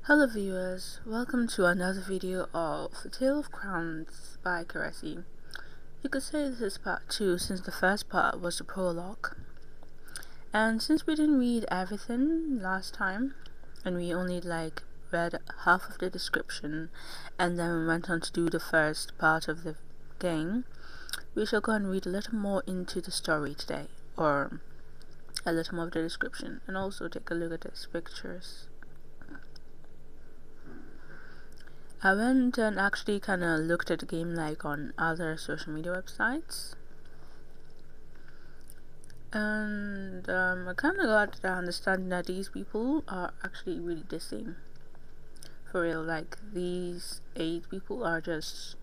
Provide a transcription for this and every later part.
Hello viewers, welcome to another video of The Tale of Crowns by Caressy. You could say this is part 2 since the first part was the prologue. And since we didn't read everything last time, and we only read half of the description and then we went on to do the first part of the game, we shall go and read a little more into the story today, or a little more of the description, and also take a look at these pictures. I went and actually kind of looked at the game on other social media websites, and I kind of got the understanding that these people are actually really the same. For real, these 8 people are just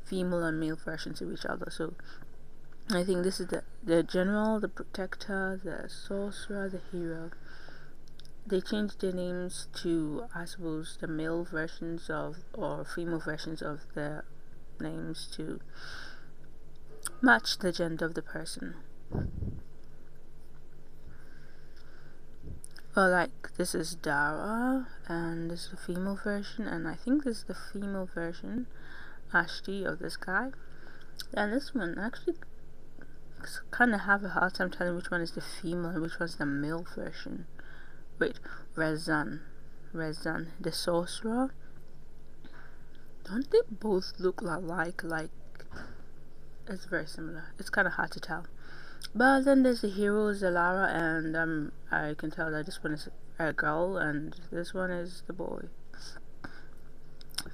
female and male versions of each other. So I think this is the general, the protector, the sorcerer, the hero. They changed their names to, I suppose, the male versions of or female versions of their names to match the gender of the person. Well, this is Dara, and this is the female version, and I think this is the female version, Ashti, of this guy. And this one actually kind of have a hard time telling which one is the female and which one's the male version. Wait, Rezan, the sorcerer. Don't they both look alike? It's very similar. It's kind of hard to tell. But then there's the hero, Zalara, and I can tell that this one is a girl and this one is the boy.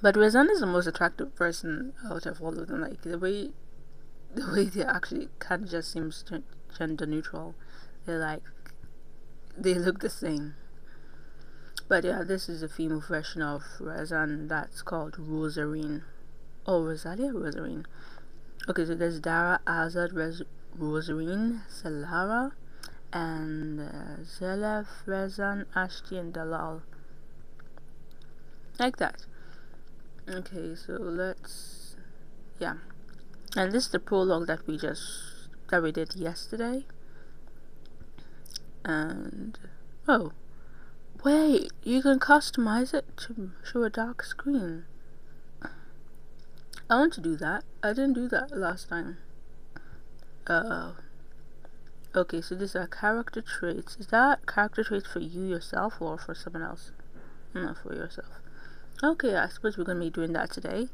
But Rezan is the most attractive person out of all of them. The way they actually kind of just seems gender neutral. They look the same. But yeah, this is a female version of Rezan that's called Rosarine. Oh, Rosalia? Rosarine. Okay, so there's Dara, Azad, Rosarine, Salara, and Zelef, Rezan, Ashti, and Dalal. Like that. Okay, so let's... yeah. And this is the prologue that we did yesterday. And oh wait, you can customize it to show a dark screen. I want to do that. I didn't do that last time. Okay, so these are character traits. Is that character traits for you yourself or for someone else? Not for yourself. Okay, I suppose we're gonna be doing that today.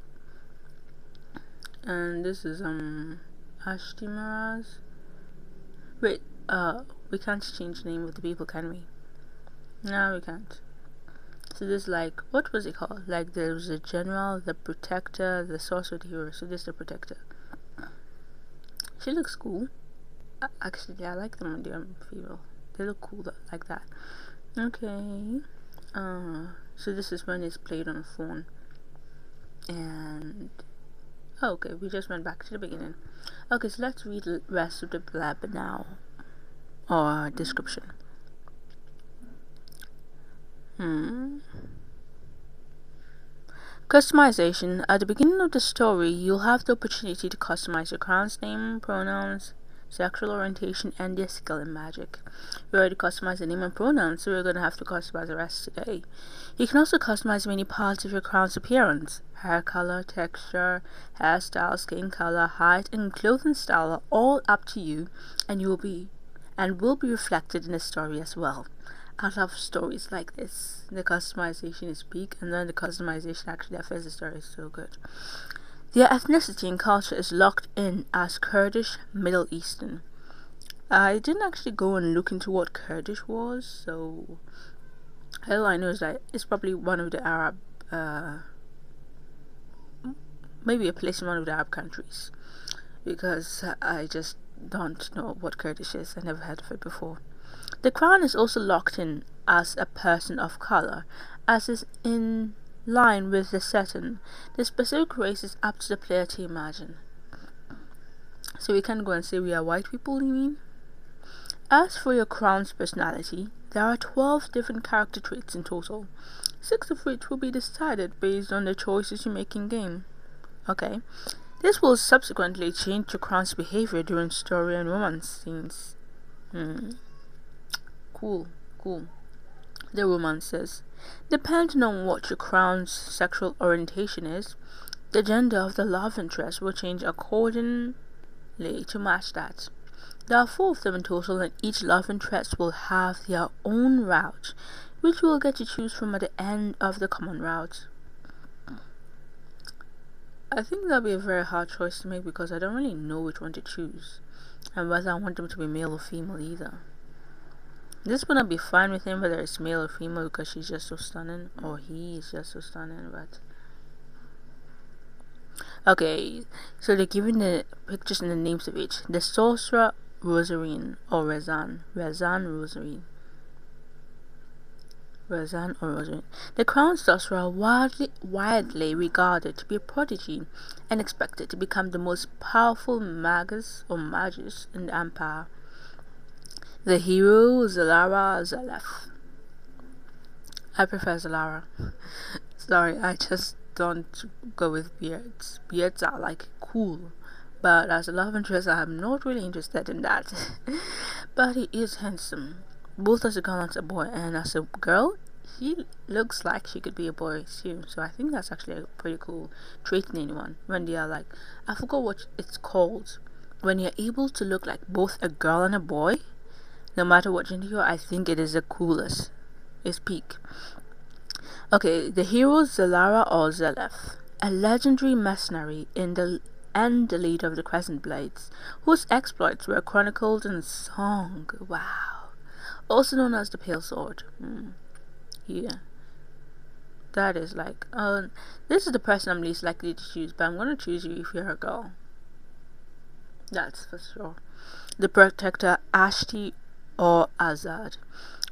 And this is Ashti Maraz. Wait, we can't change the name of the people, can we? No, we can't. So this what was it called? There was a general, the protector, the sorcerer, the hero. So this is the protector. She looks cool. Actually, I like them when they're female. They look cool like that. Okay. So this is when it's played on a phone. And okay, we just went back to the beginning. Okay, so let's read the rest of the blab now. Or description. Customization. At the beginning of the story, you'll have the opportunity to customize your crown's name, pronouns, sexual orientation, and their skill in magic. We already customized the name and pronouns, so we're going to have to customize the rest today. You can also customize many parts of your crown's appearance. Hair color, texture, hairstyle, skin color, height, and clothing style are all up to you, and will be reflected in the story as well. I love stories like this. The customization is big, and then the customization actually affects the story. Is so good. Their ethnicity and culture is locked in as Kurdish Middle Eastern. I didn't actually go and look into what Kurdish was, so all I know is that it's probably one of the Arab, maybe a place in one of the Arab countries, because I just don't know what Kurdish is. I never heard of it before. The crown is also locked in as a person of color, as is in line with the setting. The specific race is up to the player to imagine. So we can go and say we are white people, you mean? As for your crown's personality, there are 12 different character traits in total, 6 of which will be decided based on the choices you make in game. Okay. This will subsequently change your crown's behavior during story and romance scenes. Cool. The romances. Depending on what your crown's sexual orientation is, the gender of the love interest will change accordingly to match that. There are 4 of them in total, and each love interest will have their own route, which you will get to choose from at the end of the common route. I think that'll be a very hard choice to make because I don't really know which one to choose, and whether I want them to be male or female either. This wouldn't be fine with him whether it's male or female because she's just so stunning, or he is just so stunning, but... Okay, so they're giving the pictures and the names of each. The sorcerer Rosarine or Razan Rosarine. The crown sorcerer, widely regarded to be a prodigy and expected to become the most powerful magus in the empire. The hero Zalara Zalef. I prefer Zalara. Sorry, I just don't go with beards. Beards are like cool, but as a love interest I'm not really interested in that. But he is handsome, both as a girl and as a boy, and as a girl he looks like she could be a boy too, so I think that's actually a pretty cool trait in anyone, when they are like, I forgot what it's called, when you're able to look like both a girl and a boy, no matter what gender you are. I think it is the coolest. It's peak. Okay, the hero Zalara or Zelef, a legendary mercenary and the leader of the Crescent Blades, whose exploits were chronicled in song. Wow. Also known as the Pale Sword. Yeah. That is like, this is the person I'm least likely to choose, but I'm going to choose you if you're a girl. That's for sure. The Protector Ashti or Azad.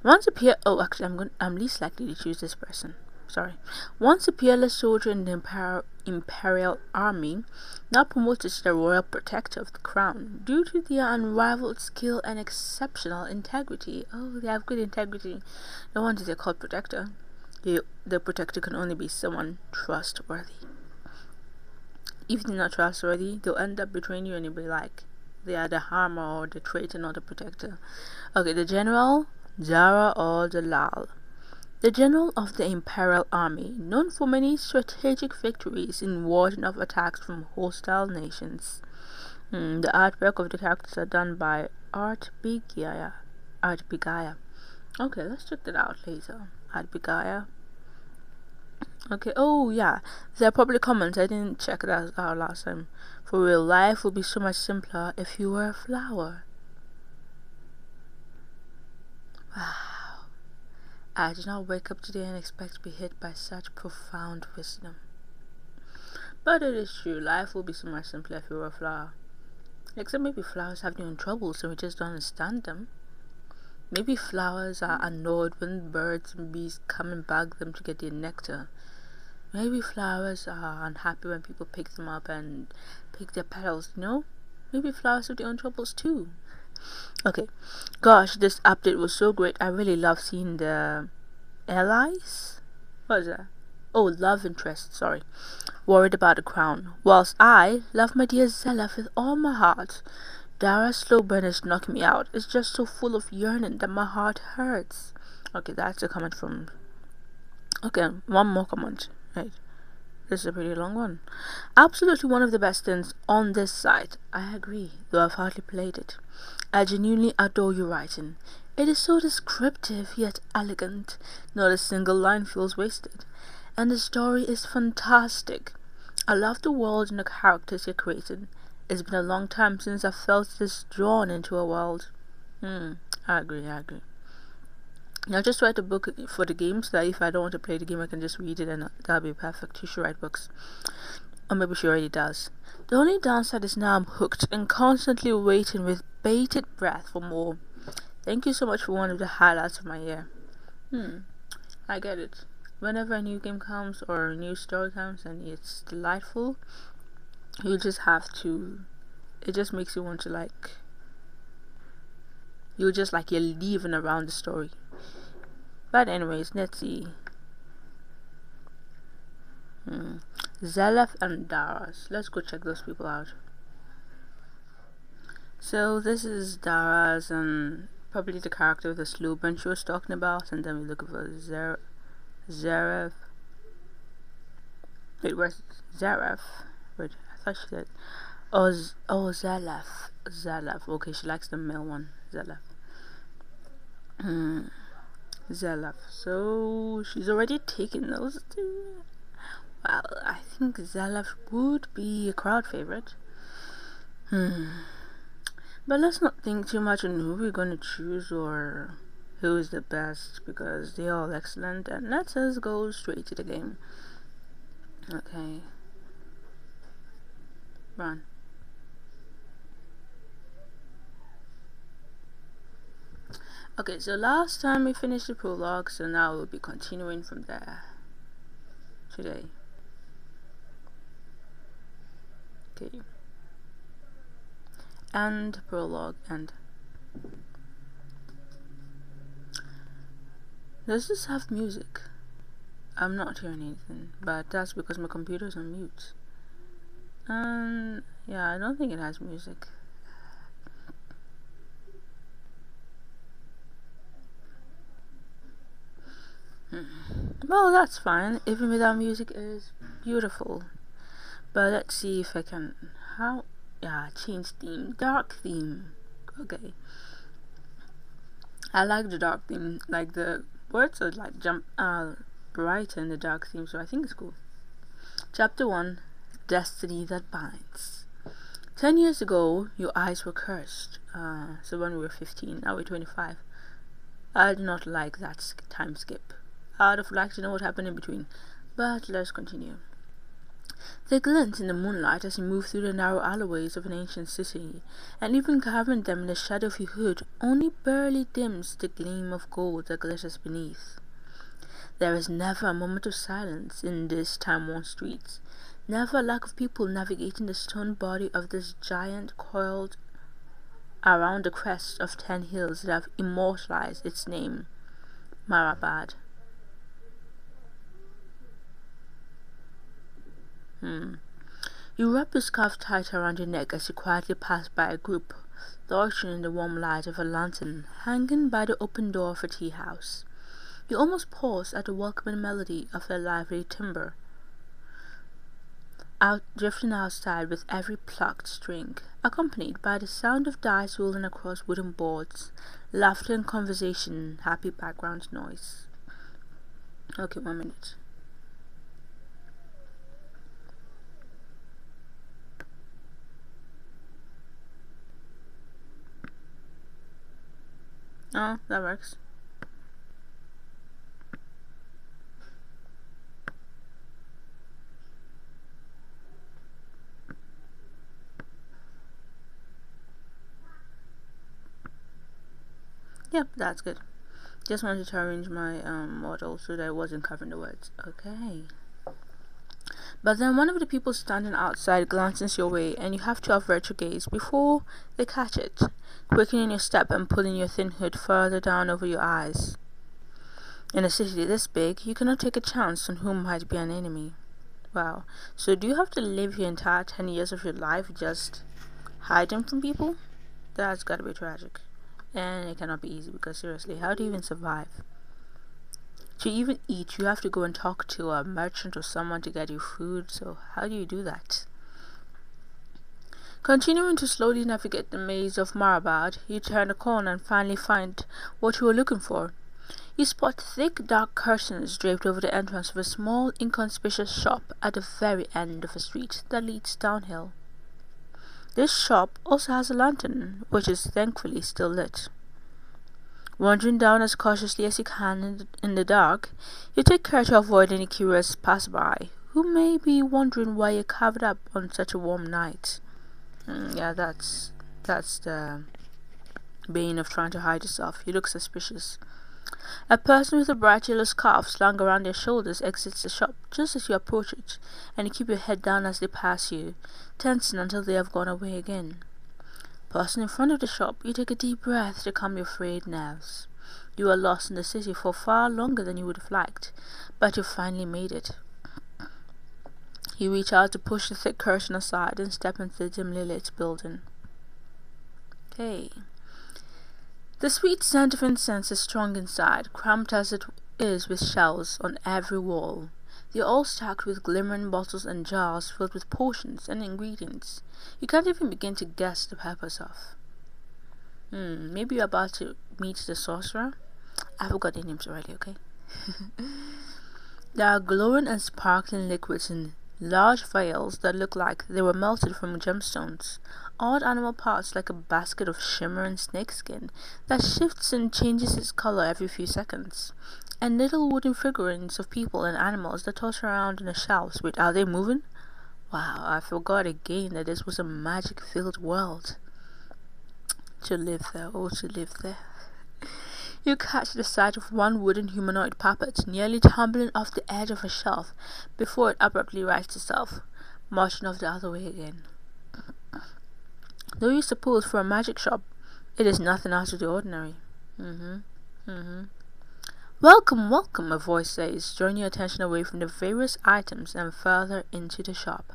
I'm least likely to choose this person. Sorry. Once a peerless soldier in the Imperial Army, now promoted to the Royal Protector of the Crown, due to their unrivaled skill and exceptional integrity. Oh, they have good integrity. No wonder they're called Protector. The Protector can only be someone trustworthy. If they're not trustworthy, they'll end up betraying you and you'll be like, they are the harmer or the traitor, not the protector. Okay, the General Zara or Dalal. The general of the Imperial Army, known for many strategic victories in warding off attacks from hostile nations. The artwork of the characters are done by Art Bigaya. Okay, let's check that out later. Art Bigaya. Okay, oh yeah, there are probably comments. I didn't check that out last time. For real, life would be so much simpler if you were a flower. Wow. I did not wake up today and expect to be hit by such profound wisdom. But it is true, life will be so much simpler if you were a flower. Except maybe flowers have their own troubles and we just don't understand them. Maybe flowers are annoyed when birds and bees come and bug them to get their nectar. Maybe flowers are unhappy when people pick them up and pick their petals, you know? Maybe flowers have their own troubles too. Okay, gosh, this update was so great. I really love seeing the allies. What is that? Oh, love interest, sorry. Worried about the crown. Whilst I love my dear Zella with all my heart. Dara's slow burn is knocking me out. It's just so full of yearning that my heart hurts. Okay, that's a comment from... Okay, one more comment. Right. This is a pretty long one. Absolutely one of the best things on this site. I agree, though I've hardly played it. I genuinely adore your writing. It is so descriptive yet elegant. Not a single line feels wasted. And the story is fantastic. I love the world and the characters you're creating. It's been a long time since I felt this drawn into a world. I agree. Now just write a book for the game so that if I don't want to play the game I can just read it and that'll be perfect. You should write books. Or maybe she already does. The only downside is now I'm hooked and constantly waiting with bated breath for more. Thank you so much for one of the highlights of my year. I get it. Whenever a new game comes or a new story comes and it's delightful, you just have to... It just makes you want to like... You're just like you're leaving around the story. But anyways, let's see. Zelef and Daras. Let's go check those people out. So this is Daras and probably the character of the slow bunch she was talking about, and then we look for Zareth. Wait, where's Zareth? Wait, I thought she said. Oh, Zalaf. Zalaf. Okay, she likes the male one. Zalaf. Zalaf. So she's already taken those two. Well, I think Zalaf would be a crowd favorite. But let's not think too much on who we're going to choose or who is the best, because they're all excellent, and let us go straight to the game. Okay. Run. Okay, so last time we finished the prologue, so now we'll be continuing from there today. Okay. And prologue and does this have music? I'm not hearing anything, but that's because my computer's on mute. Yeah, I don't think it has music. Well, that's fine. Even without music, it is beautiful. But let's see if I can. How? Yeah, change theme. Dark theme. Okay. I like the dark theme. Like the words are like bright in the dark theme, so I think it's cool. Chapter 1: Destiny That Binds. 10 years ago, your eyes were cursed. So when we were 15, now we're 25. I do not like that time skip. I'd have liked to know what happened in between. But let's continue. They glint in the moonlight as you move through the narrow alleyways of an ancient city, and even carving them in the shadow of your hood only barely dims the gleam of gold that glitters beneath. There is never a moment of silence in these time-worn streets, never a lack of people navigating the stone body of this giant coiled around the crest of 10 hills that have immortalized its name, Marabad. You wrap your scarf tight around your neck as you quietly pass by a group, loitering in the warm light of a lantern hanging by the open door of a tea house. You almost pause at the welcoming melody of their lively timbre, drifting outside with every plucked string, accompanied by the sound of dice rolling across wooden boards, laughter and conversation, happy background noise. Okay, 1 minute. Oh, that works. Yep, that's good. Just wanted to arrange my model so that it wasn't covering the words. Okay. But then one of the people standing outside glances your way, and you have to avert your gaze before they catch it, quickening your step and pulling your thin hood further down over your eyes. In a city this big, you cannot take a chance on who might be an enemy. Wow. So do you have to live your entire 10 years of your life just hiding from people? That's gotta be tragic. And it cannot be easy, because seriously, how do you even survive? To even eat, you have to go and talk to a merchant or someone to get you food, so how do you do that? Continuing to slowly navigate the maze of Marabad, you turn a corner and finally find what you were looking for. You spot thick, dark curtains draped over the entrance of a small, inconspicuous shop at the very end of a street that leads downhill. This shop also has a lantern, which is thankfully still lit. Wandering down as cautiously as you can in the dark, you take care to avoid any curious passerby who may be wondering why you're covered up on such a warm night. Yeah, that's the bane of trying to hide yourself. You look suspicious. A person with a bright yellow scarf slung around their shoulders exits the shop just as you approach it, and you keep your head down as they pass you, tensing until they have gone away again. Pausing in front of the shop, you take a deep breath to calm your frayed nerves. You are lost in the city for far longer than you would have liked, but you finally made it. You reach out to push the thick curtain aside and step into the dimly lit building. Okay. The sweet scent of incense is strong inside, cramped as it is with shelves on every wall. They're all stacked with glimmering bottles and jars filled with potions and ingredients. You can't even begin to guess the purpose of. Maybe you're about to meet the sorcerer? I forgot their names already, okay? There are glowing and sparkling liquids in large vials that look like they were melted from gemstones. Odd animal parts like a basket of shimmering snakeskin that shifts and changes its color every few seconds. And little wooden figurines of people and animals that toss around on the shelves. Wait, are they moving? Wow, I forgot again that this was a magic-filled world. To live there, oh, to live there. You catch the sight of one wooden humanoid puppet nearly tumbling off the edge of a shelf before it abruptly rights itself, marching off the other way again. Though you suppose for a magic shop, it is nothing out of the ordinary. Welcome, welcome, a voice says, drawing your attention away from the various items and further into the shop.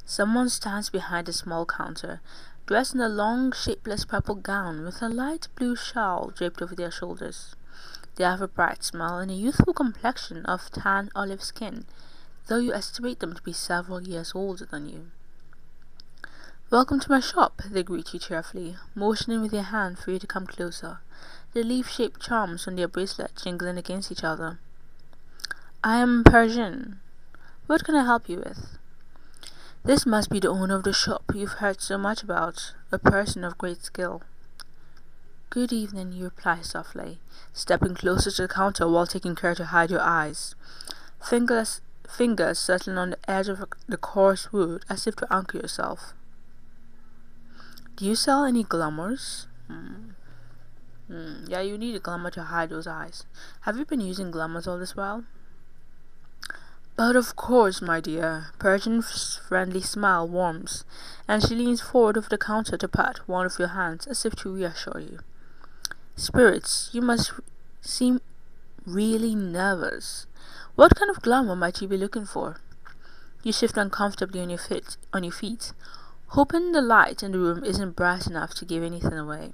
Someone stands behind a small counter, dressed in a long, shapeless purple gown with a light blue shawl draped over their shoulders. They have a bright smile and a youthful complexion of tan olive skin, though you estimate them to be several years older than you. Welcome to my shop, they greet you cheerfully, motioning with their hand for you to come closer, the leaf-shaped charms on their bracelet jingling against each other. I am Persian. What can I help you with? This must be the owner of the shop you've heard so much about, a person of great skill. Good evening, you reply softly, stepping closer to the counter while taking care to hide your eyes. Fingers settling on the edge of the coarse wood as if to anchor yourself. Do you sell any glamours? Yeah, you need a glamour to hide those eyes. Have you been using glamours all this while? But of course, my dear. Persian's friendly smile warms, and she leans forward over the counter to pat one of your hands as if to reassure you. Spirits, you must seem really nervous. What kind of glamour might you be looking for? You shift uncomfortably on your feet, hoping the light in the room isn't bright enough to give anything away.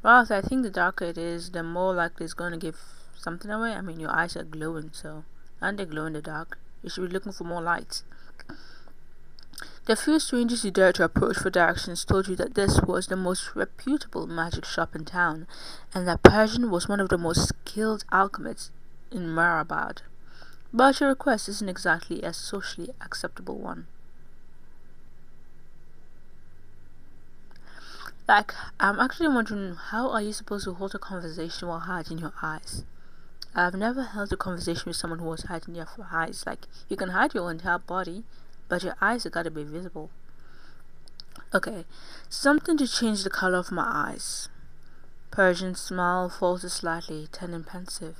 Well, I think the darker it is, the more likely it's going to give something away. I mean, your eyes are glowing, so... and they glow in the dark. You should be looking for more light. The few strangers you dared to approach for directions told you that this was the most reputable magic shop in town, and that Persian was one of the most skilled alchemists in Marabad. But your request isn't exactly a socially acceptable one. I'm actually wondering, how are you supposed to hold a conversation while hiding your eyes? I've never held a conversation with someone who was hiding their eyes. You can hide your entire body, but your eyes have got to be visible. Okay, something to change the color of my eyes. Persian's smile falters slightly, turning pensive.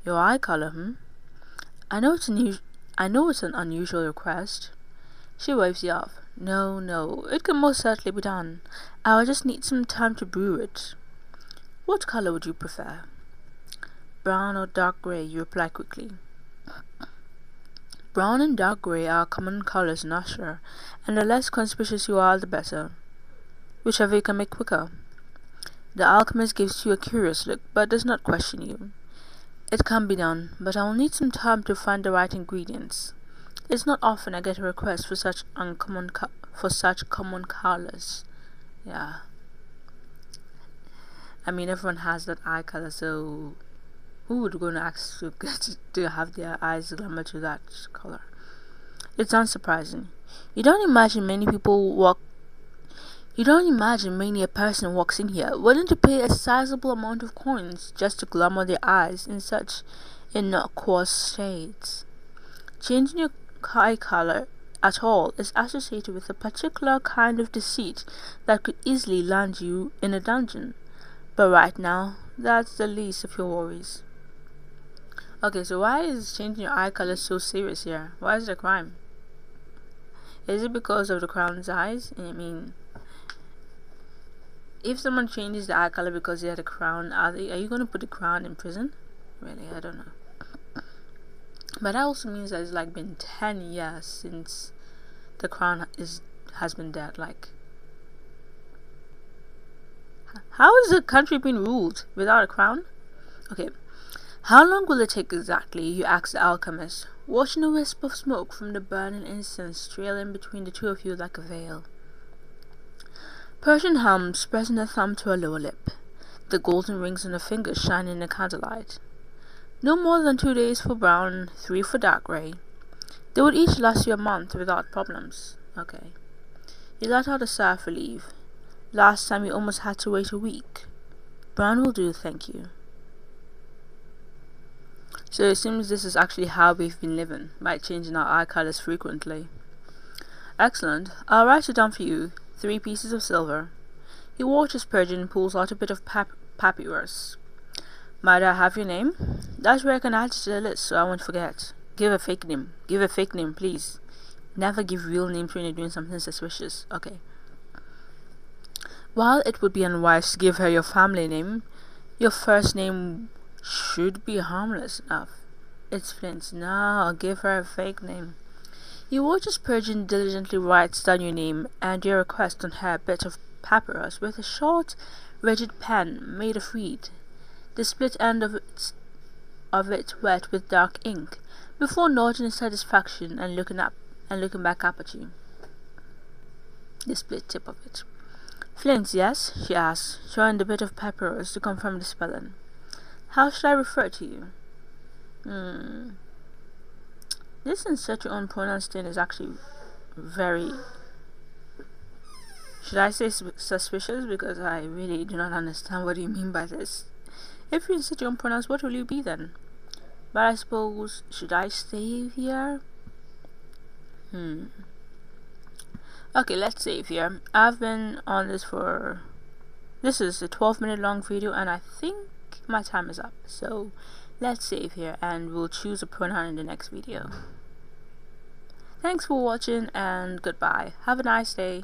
Your eye color, I know it's an unusual request. She waves you off. No, it can most certainly be done. I'll just need some time to brew it. What color would you prefer? Brown or dark grey, you reply quickly. Brown and dark grey are common colours in Ashra, and the less conspicuous you are, the better. Whichever you can make quicker. The alchemist gives you a curious look, but does not question you. It can be done, but I will need some time to find the right ingredients. It's not often I get a request for such common colours. Yeah. I mean, everyone has that eye colour, so who would go to ask to have their eyes glamour to that colour? It's unsurprising. You don't imagine many a person walks in here willing to pay a sizable amount of coins just to glamour their eyes in not coarse shades. Changing your eye colour at all is associated with a particular kind of deceit that could easily land you in a dungeon. But right now, that's the least of your worries. Okay, so why is changing your eye color so serious here? Why is it a crime? Is it because of the crown's eyes? I mean, if someone changes the eye color because they had a crown, are you going to put the crown in prison? Really, I don't know. But that also means that it's been 10 years since the crown has been dead. How is the country being ruled without a crown? Okay, How long will it take exactly? You asked the alchemist, watching a wisp of smoke from the burning incense trailing between the two of you like a veil. Persian hummed, pressing a thumb to her lower lip, the golden rings on her fingers shining in the candlelight. No more than 2 days for brown, 3 for dark grey. They would each last you a month without problems. Okay. You let out a sigh of relief. Last time you almost had to wait a week. Brown will do, thank you. So it seems this is actually how we've been living, by changing our eye colors frequently. Excellent. I'll write it down for you. 3 pieces of silver. He watches Persian and pulls out a bit of papyrus. Might I have your name? That's where I can add it to the list so I won't forget. Give a fake name. Give a fake name, please. Never give real names when you're doing something suspicious. Okay. While it would be unwise to give her your family name, your first name should be harmless enough. It's Flint. No, give her a fake name. You watches Persian diligently writes down your name and your request on her bit of papyrus with a short, rigid pen made of reed, the split end of it wet with dark ink, before nodding in satisfaction and looking back up at you. The split tip of it. Flint, yes? She asked, showing the bit of papyrus to confirm the spelling. How should I refer to you? This insert your own pronouns thing is actually very... Should I say suspicious? Because I really do not understand what you mean by this. If you insert your own pronouns, what will you be then? But I suppose, should I save here? Okay, let's save here. I've been on this for... This is a 12-minute long video and I think my time is up. So, let's save here and we'll choose a pronoun in the next video. Thanks for watching and goodbye. Have a nice day.